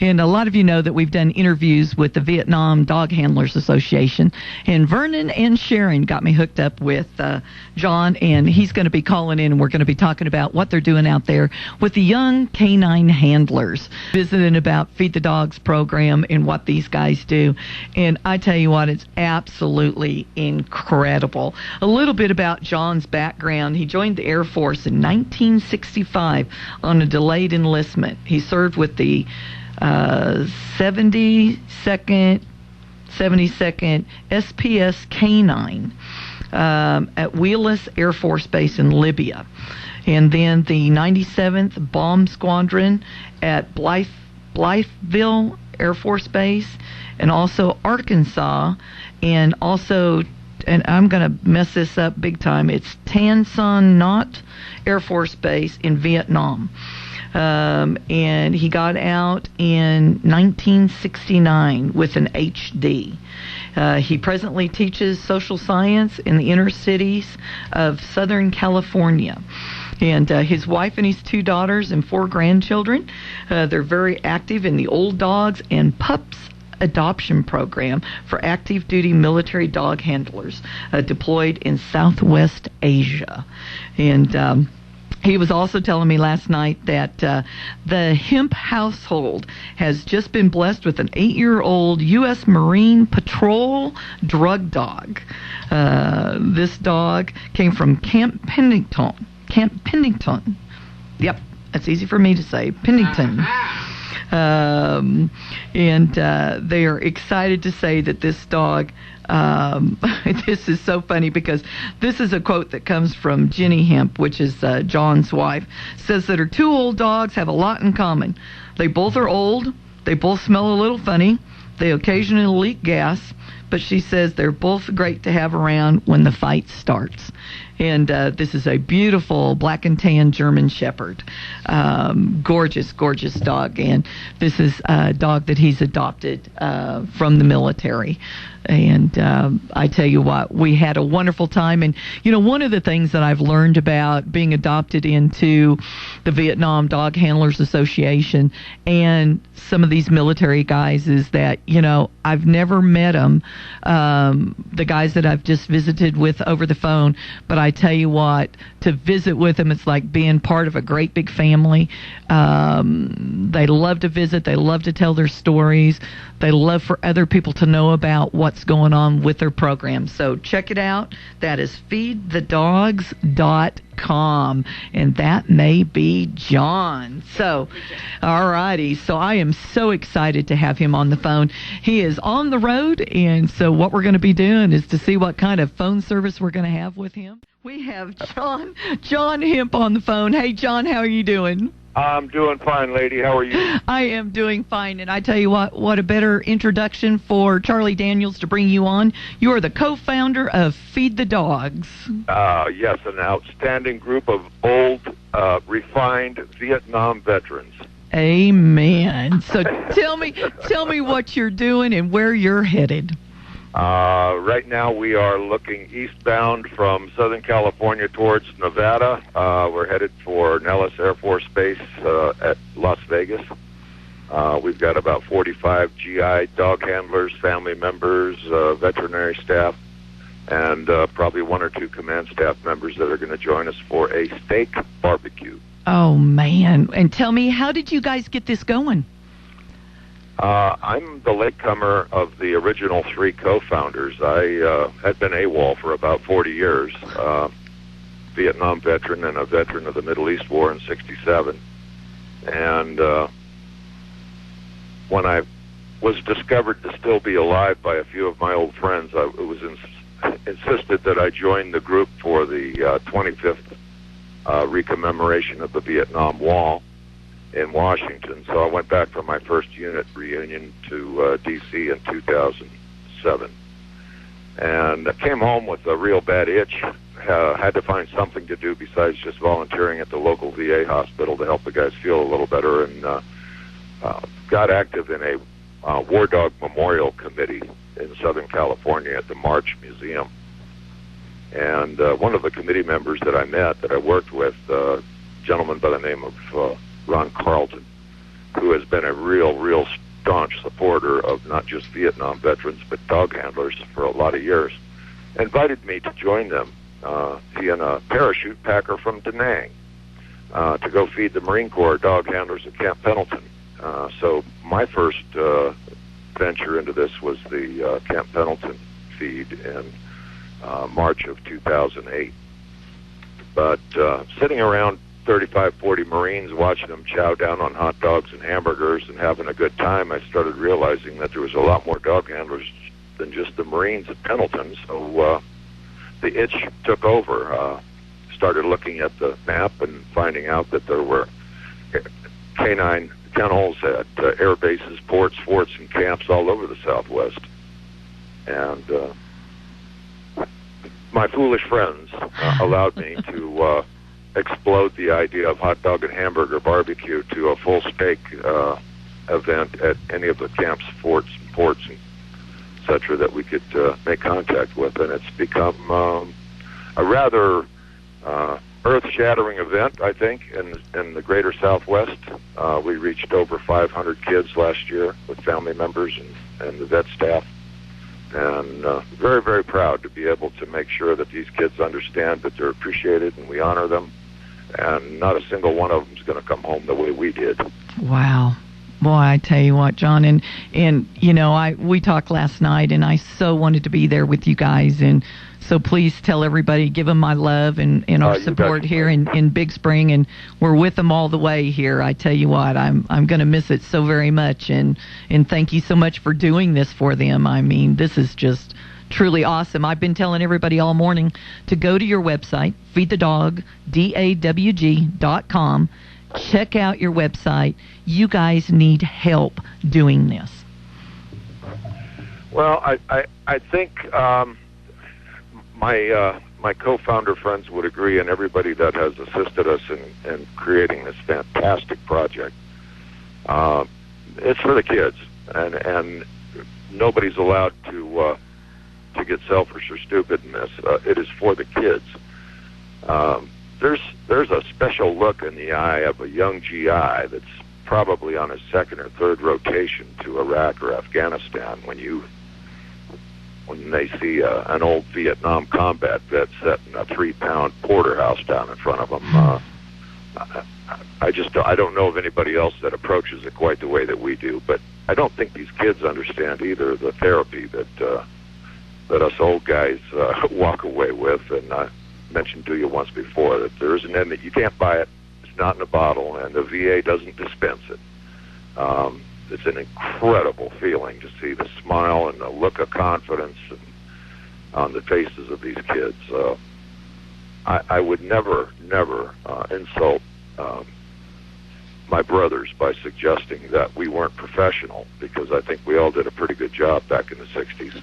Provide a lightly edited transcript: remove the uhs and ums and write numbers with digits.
And a lot of you know that we've done interviews with the Vietnam Dog Handlers Association. And Vernon and Sharon got me hooked up with John, and he's going to be calling in, and we're going to be talking about what they're doing out there with the young canine handlers, visiting about Feed the Dogs program and what these guys do. And I tell you what, it's absolutely incredible. A little bit about John's background. He joined the Air Force in 1965 on a delayed enlistment. He served with the 72nd SPS K9 at Wheelus Air Force Base in Libya, and then the 97th Bomb Squadron at Blytheville Air Force Base, and also Arkansas, and also, and I'm going to mess this up big time, it's Tan Son Nhut Air Force Base in Vietnam. And he got out in 1969 with an HD. He presently teaches social science in the inner cities of Southern California. And his wife and his 2 daughters and 4 grandchildren, they're very active in the Old Dogs and Pups adoption program for active duty military dog handlers deployed in Southwest Asia. And he was also telling me last night that the Hemp household has just been blessed with an 8-year-old U.S. Marine Patrol drug dog. This dog came from Camp Pennington. Yep, that's easy for me to say. Pennington. And they are excited to say that this dog, this is so funny because this is a quote that comes from Jenny Hemp, which is John's wife, says that her 2 old dogs have a lot in common. They both are old, they both smell a little funny, they occasionally leak gas, but she says they're both great to have around when the fight starts. And this is a beautiful black and tan German Shepherd. Gorgeous, gorgeous dog. And this is a dog that he's adopted from the military. And I tell you what, we had a wonderful time. And, you know, one of the things that I've learned about being adopted into the Vietnam Dog Handlers Association and some of these military guys is that, you know, I've never met them, the guys that I've just visited with over the phone, but I tell you what, to visit with them, it's like being part of a great big family. They love to visit. They love to tell their stories. They love for other people to know about what's going on with their program. So check it out. That is feedthedogs.com, and that may be John. So, all righty. So I am so excited to have him on the phone. He is on the road, and so what we're going to be doing is to see what kind of phone service we're going to have with him. We have John Hemp on the phone. Hey, John, how are you doing? I'm doing fine, lady. How are you? I am doing fine, and I tell you what a better introduction for Charlie Daniels to bring you on. You are the co-founder of Feed the Dogs. Yes, an outstanding group of old, refined Vietnam veterans. Amen. So tell me what you're doing and where you're headed. Right now we are looking eastbound from Southern California towards Nevada. We're headed for Nellis Air Force Base at Las Vegas. We've got about 45 GI dog handlers, family members, veterinary staff, and probably 1 or 2 command staff members that are going to join us for a steak barbecue. Oh, man. And tell me, how did you guys get this going? I'm the latecomer of the original 3 co-founders. I had been AWOL for about 40 years, Vietnam veteran and a veteran of the Middle East War in '67. And when I was discovered to still be alive by a few of my old friends, it was insisted that I join the group for the 25th recommemoration of the Vietnam Wall in Washington. So I went back for my first unit reunion to D.C. in 2007. And I came home with a real bad itch. Had to find something to do besides just volunteering at the local VA hospital to help the guys feel a little better, and got active in a War Dog Memorial Committee in Southern California at the March Museum. And one of the committee members that I met, that I worked with, a gentleman by the name of Ron Carlton, who has been a real staunch supporter of not just Vietnam veterans, but dog handlers for a lot of years, invited me to join them. He and a parachute packer from Da Nang to go feed the Marine Corps dog handlers at Camp Pendleton. So my first venture into this was the Camp Pendleton feed in March of 2008. But sitting around 35, 40 Marines, watching them chow down on hot dogs and hamburgers and having a good time, I started realizing that there was a lot more dog handlers than just the Marines at Pendleton. So the itch took over. Started looking at the map and finding out that there were canine kennels at air bases, ports, forts, and camps all over the Southwest. And my foolish friends allowed me to explode the idea of hot dog and hamburger barbecue to a full steak event at any of the camps, forts, and ports, and et cetera, that we could make contact with. And it's become a rather earth-shattering event, I think, in the greater Southwest. We reached over 500 kids last year with family members and the vet staff. And very, very proud to be able to make sure that these kids understand that they're appreciated and we honor them. And not a single one of them is going to come home the way we did. Wow. Boy, I tell you what, John, and you know, we talked last night, and I so wanted to be there with you guys, and so please tell everybody, give them my love and our support here in Big Spring, and we're with them all the way here. I tell you what, I'm going to miss it so very much, and thank you so much for doing this for them. I mean, this is just truly awesome. I've been telling everybody all morning to go to your website, feedthedog.com. Check out your website. You guys need help doing this. Well, I think my co-founder friends would agree, and everybody that has assisted us in creating this fantastic project. It's for the kids, and nobody's allowed to get selfish or stupid in this. It is for the kids. There's a special look in the eye of a young GI that's probably on his second or third rotation to Iraq or Afghanistan when they see an old Vietnam combat vet setting a 3-pound porterhouse down in front of them. I don't know of anybody else that approaches it quite the way that we do, but I don't think these kids understand either the therapy that us old guys walk away with. And I mentioned to you once before that there is an end that you can't buy it. It's not in a bottle, and the VA doesn't dispense it. It's an incredible feeling to see the smile and the look of confidence on the faces of these kids. I would never insult my brothers by suggesting that we weren't professional, because I think we all did a pretty good job back in the 60s.